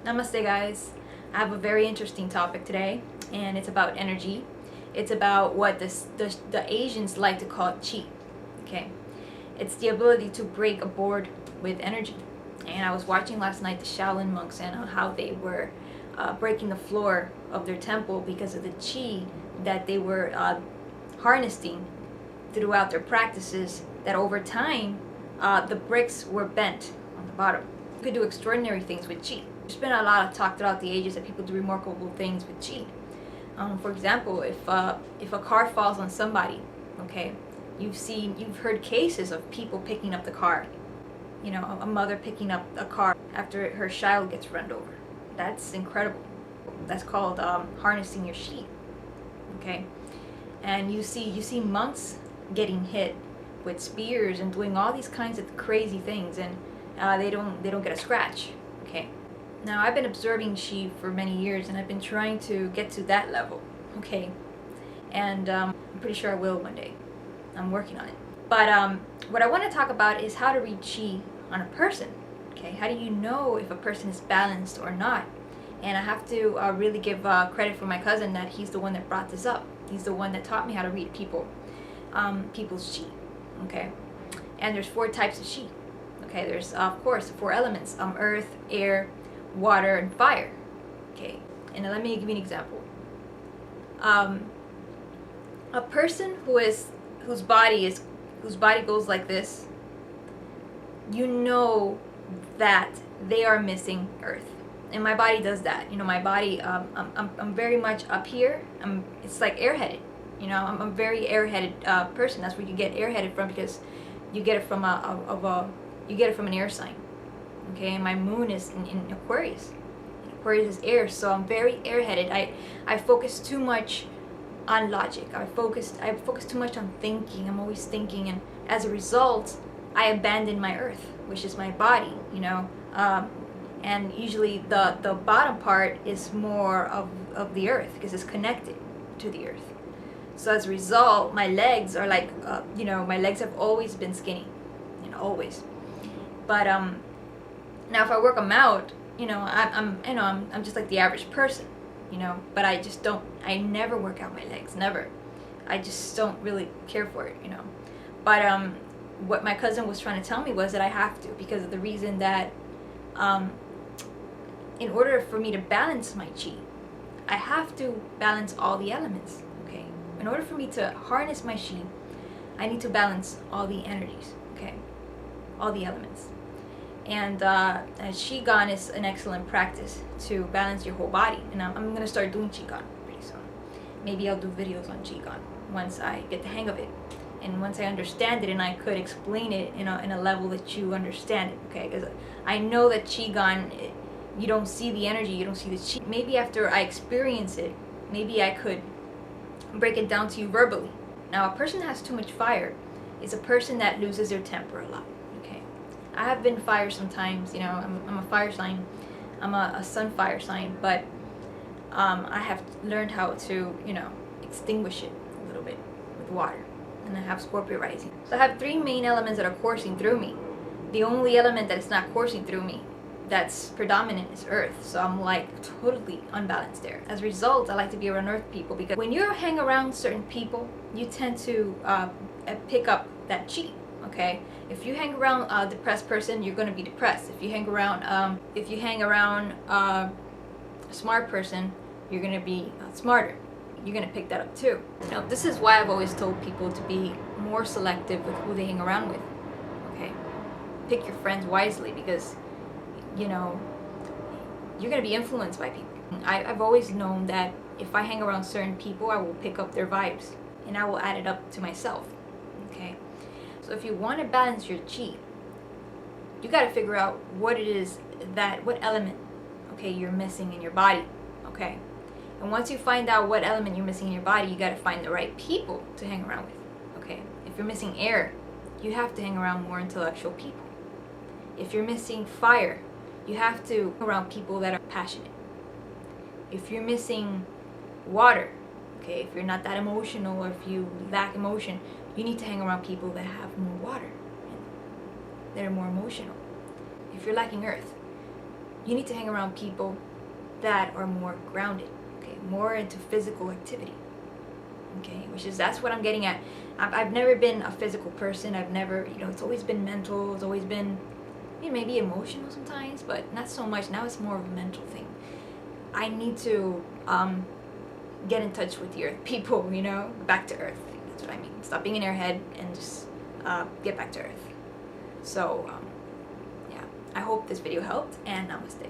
Namaste, guys. I have a very interesting topic today, and it's about energy. It's about what the Asians like to call chi. Okay, it's the ability to break a board with energy. And I was watching last night the Shaolin monks and how they were breaking the floor of their temple because of the chi that they were harnessing throughout their practices. That over time, the bricks were bent on the bottom. You could do extraordinary things with chi. There's been a lot of talk throughout the ages that people do remarkable things with chi. For example, if a car falls on somebody, okay, you've heard cases of people picking up the car. You know, a mother picking up a car after her child gets run over. That's incredible. That's called harnessing your chi. Okay, and you see monks getting hit with spears and doing all these kinds of crazy things, and they don't get a scratch. Okay. Now, I've been observing chi for many years, and I've been trying to get to that level, okay? And I'm pretty sure I will one day. I'm working on it. But what I want to talk about is how to read chi on a person, okay? How do you know if a person is balanced or not? And I have to really give credit for my cousin that he's the one that brought this up. He's the one that taught me how to read people's chi, okay? And there's 4 types of chi, okay? There's, of course, 4 elements, earth, air, water, and fire. Okay, and let me give you an example. A person whose body goes like this, you know that they are missing earth. And my body does that. You know, my body, I'm very much up here. It's like airheaded. You know, I'm a very airheaded person. That's where you get airheaded from, because you get it from an air sign. Okay, and my moon is in Aquarius. Aquarius is air, so I'm very airheaded. I focus too much on logic. I focus too much on thinking. I'm always thinking, and as a result, I abandon my earth, which is my body. You know, and usually the bottom part is more of the earth because it's connected to the earth. So as a result, my legs are like, my legs have always been skinny, always. But now, if I work them out, I'm just like the average person, but I never work out my legs, never. I just don't really care for it, But what my cousin was trying to tell me was that I have to, because of the reason that in order for me to balance my chi, I have to balance all the elements, okay? In order for me to harness my chi, I need to balance all the energies, okay? All the elements. And Qigong is an excellent practice to balance your whole body. And I'm going to start doing Qigong pretty soon. Maybe I'll do videos on Qigong once I get the hang of it. And once I understand it and I could explain it in a level that you understand it, okay? Because I know that Qigong, you don't see the energy, you don't see the Qi. Maybe after I experience it, maybe I could break it down to you verbally. Now, a person that has too much fire is a person that loses their temper a lot. I have been fire sometimes, I'm a fire sign. I'm a sun fire sign, but I have learned how to, extinguish it a little bit with water. And I have Scorpio rising. So I have 3 main elements that are coursing through me. The only element that is not coursing through me that's predominant is earth. So I'm like totally unbalanced there. As a result, I like to be around earth people, because when you hang around certain people, you tend to pick up that chi. Okay, if you hang around a depressed person, you're going to be depressed. If you hang around a smart person, you're going to be smarter. You're going to pick that up too. This is why I've always told people to be more selective with who they hang around with. Okay, pick your friends wisely, because you're going to be influenced by people. I've always known that if I hang around certain people, I will pick up their vibes, and I will add it up to myself. Okay. So if you want to balance your chi, you got to figure out what element, okay, you're missing in your body, okay? And once you find out what element you're missing in your body, you got to find the right people to hang around with, okay? If you're missing air, you have to hang around more intellectual people. If you're missing fire, you have to hang around people that are passionate. If you're missing water, okay, if you're not that emotional, or if you lack emotion, you need to hang around people that have more water, that are more emotional. If you're lacking earth, you need to hang around people that are more grounded, okay, more into physical activity, okay, that's what I'm getting at. I've never been a physical person. I've never, it's always been mental. It's always been, maybe emotional sometimes, but not so much. Now it's more of a mental thing. I need to get in touch with the earth people, back to earth. That's what I mean. Stop being in your head and just get back to earth. So, yeah, I hope this video helped, and namaste.